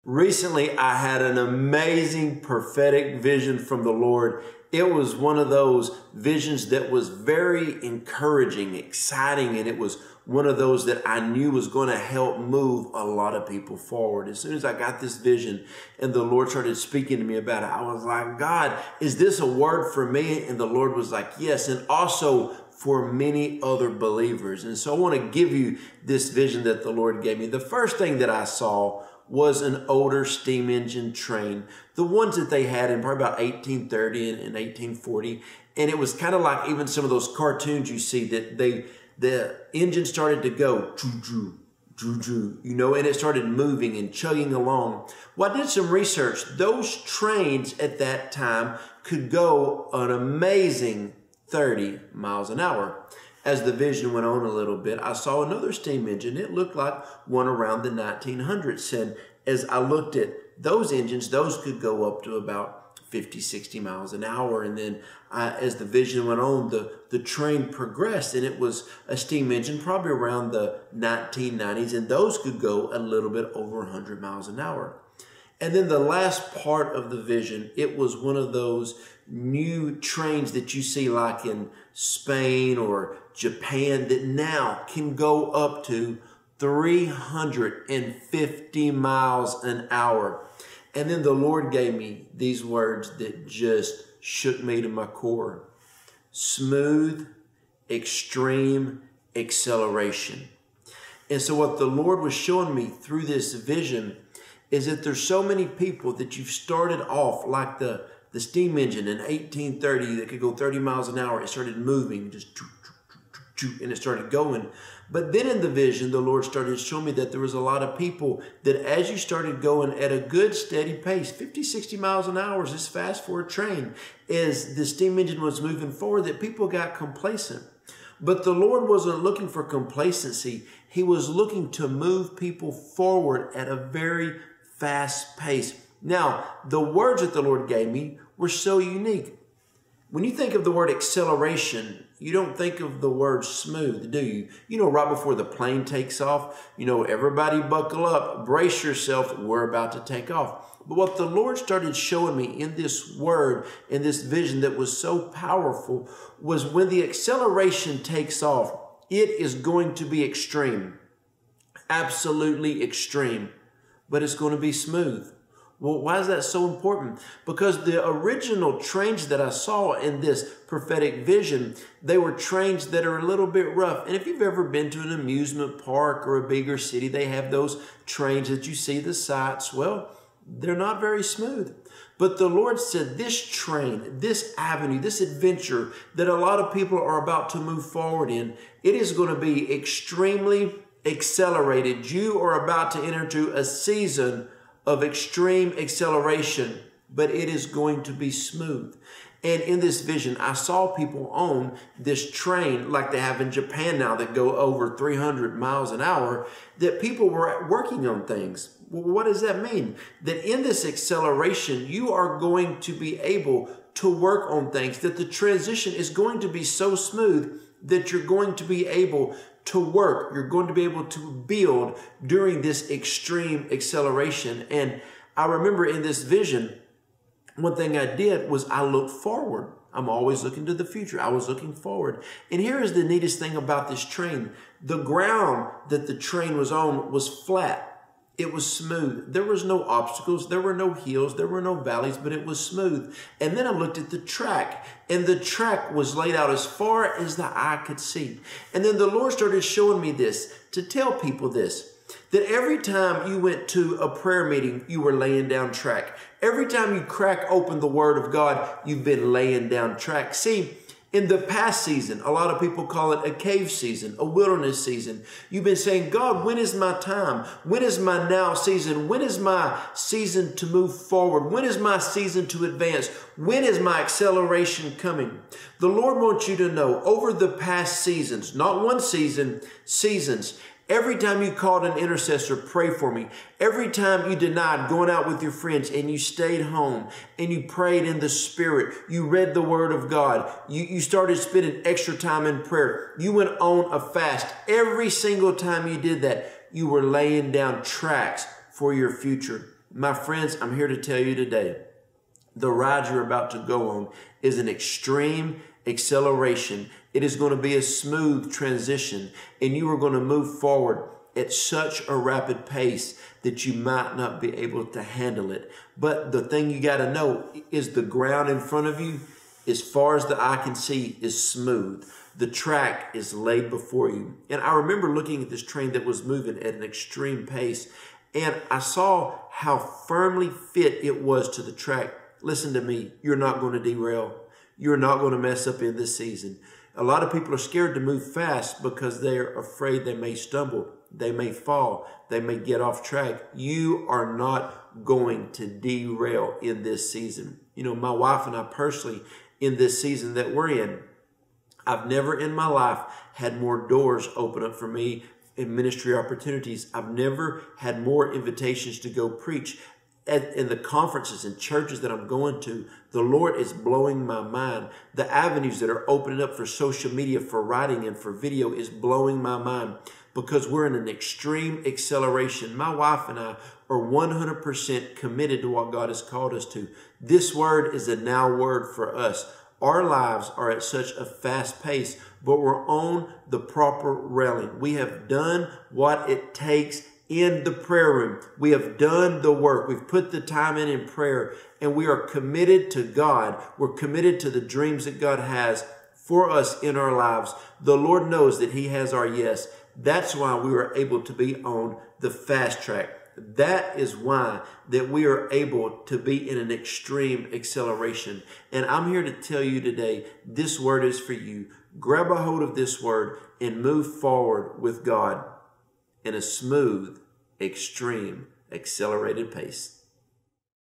Recently, I had an amazing prophetic vision from the Lord. It was one of those visions that was very encouraging, exciting, and it was one of those that I knew was going to help move a lot of people forward. As soon as I got this vision and the Lord started speaking to me about it, I was like, God, is this a word for me? And the Lord was like, yes, and also for many other believers. And so I want to give you this vision that the Lord gave me. The first thing that I saw was an older steam engine train, the ones that they had in probably about 1830 and 1840. And it was kind of like even some of those cartoons you see that the engine started to go, you know, and it started moving and chugging along. Well, I did some research. Those trains at that time could go an amazing 30 miles an hour. As the vision went on a little bit, I saw another steam engine. It looked like one around the 1900s. And as I looked at those engines, those could go up to about 50, 60 miles an hour. And then as the vision went on, the train progressed, and it was a steam engine probably around the 1990s. And those could go a little bit over 100 miles an hour. And then the last part of the vision, it was one of those new trains that you see like in Spain or Japan that now can go up to 350 miles an hour. And then the Lord gave me these words that just shook me to my core. Smooth, extreme acceleration. And so what the Lord was showing me through this vision is that there's so many people that you've started off like the steam engine in 1830 that could go 30 miles an hour. It started moving, just and it started going. But then in the vision, the Lord started showing me that there was a lot of people that as you started going at a good steady pace, 50, 60 miles an hour is fast for a train, as the steam engine was moving forward, that people got complacent. But the Lord wasn't looking for complacency. He was looking to move people forward at a very fast pace. Now, the words that the Lord gave me were so unique. When you think of the word acceleration, you don't think of the word smooth, do you? You know, right before the plane takes off, you know, everybody buckle up, brace yourself, we're about to take off. But what the Lord started showing me in this word, in this vision that was so powerful, was when the acceleration takes off, it is going to be extreme, absolutely extreme, but it's going to be smooth. Well, why is that so important? Because the original trains that I saw in this prophetic vision, they were trains that are a little bit rough. And if you've ever been to an amusement park or a bigger city, they have those trains that you see the sights. Well, they're not very smooth. But the Lord said this train, this avenue, this adventure that a lot of people are about to move forward in, it is going to be extremely accelerated. You are about to enter into a season of extreme acceleration, but it is going to be smooth. And in this vision, I saw people on this train like they have in Japan now that go over 300 miles an hour, that people were working on things. Well, what does that mean? That in this acceleration, you are going to be able to work on things, that the transition is going to be so smooth that you're going to be able to work. You're going to be able to build during this extreme acceleration. And I remember in this vision, one thing I did was I looked forward. I'm always looking to the future. I was looking forward. And here is the neatest thing about this train. The ground that the train was on was flat. It was smooth. There was no obstacles. There were no hills. There were no valleys, but it was smooth. And then I looked at the track, and the track was laid out as far as the eye could see. And then the Lord started showing me this, to tell people this, that every time you went to a prayer meeting, you were laying down track. Every time you crack open the Word of God, you've been laying down track. See, in the past season, a lot of people call it a cave season, a wilderness season. You've been saying, God, when is my time? When is my now season? When is my season to move forward? When is my season to advance? When is my acceleration coming? The Lord wants you to know over the past seasons, not one season, seasons, every time you called an intercessor, pray for me. Every time you denied going out with your friends and you stayed home and you prayed in the Spirit, you read the Word of God, you started spending extra time in prayer, you went on a fast. Every single time you did that, you were laying down tracks for your future. My friends, I'm here to tell you today, the ride you're about to go on is an extreme acceleration. It is going to be a smooth transition, and you are going to move forward at such a rapid pace that you might not be able to handle it. But the thing you got to know is the ground in front of you, as far as the eye can see, is smooth. The track is laid before you. And I remember looking at this train that was moving at an extreme pace, and I saw how firmly fit it was to the track. Listen to me, you're not going to derail. You're not going to mess up in this season. A lot of people are scared to move fast because they're afraid they may stumble, they may fall, they may get off track. You are not going to derail in this season. You know, my wife and I personally, in this season that we're in, I've never in my life had more doors open up for me in ministry opportunities. I've never had more invitations to go preach. In the conferences and churches that I'm going to, the Lord is blowing my mind. The avenues that are opening up for social media, for writing and for video is blowing my mind, because we're in an extreme acceleration. My wife and I are 100% committed to what God has called us to. This word is a now word for us. Our lives are at such a fast pace, but we're on the proper railing. We have done what it takes in the prayer room. We have done the work. We've put the time in prayer, and we are committed to God. We're committed to the dreams that God has for us in our lives. The Lord knows that He has our yes. That's why we are able to be on the fast track. That is why that we are able to be in an extreme acceleration. And I'm here to tell you today, this word is for you. Grab a hold of this word and move forward with God in a smooth, extreme, accelerated pace.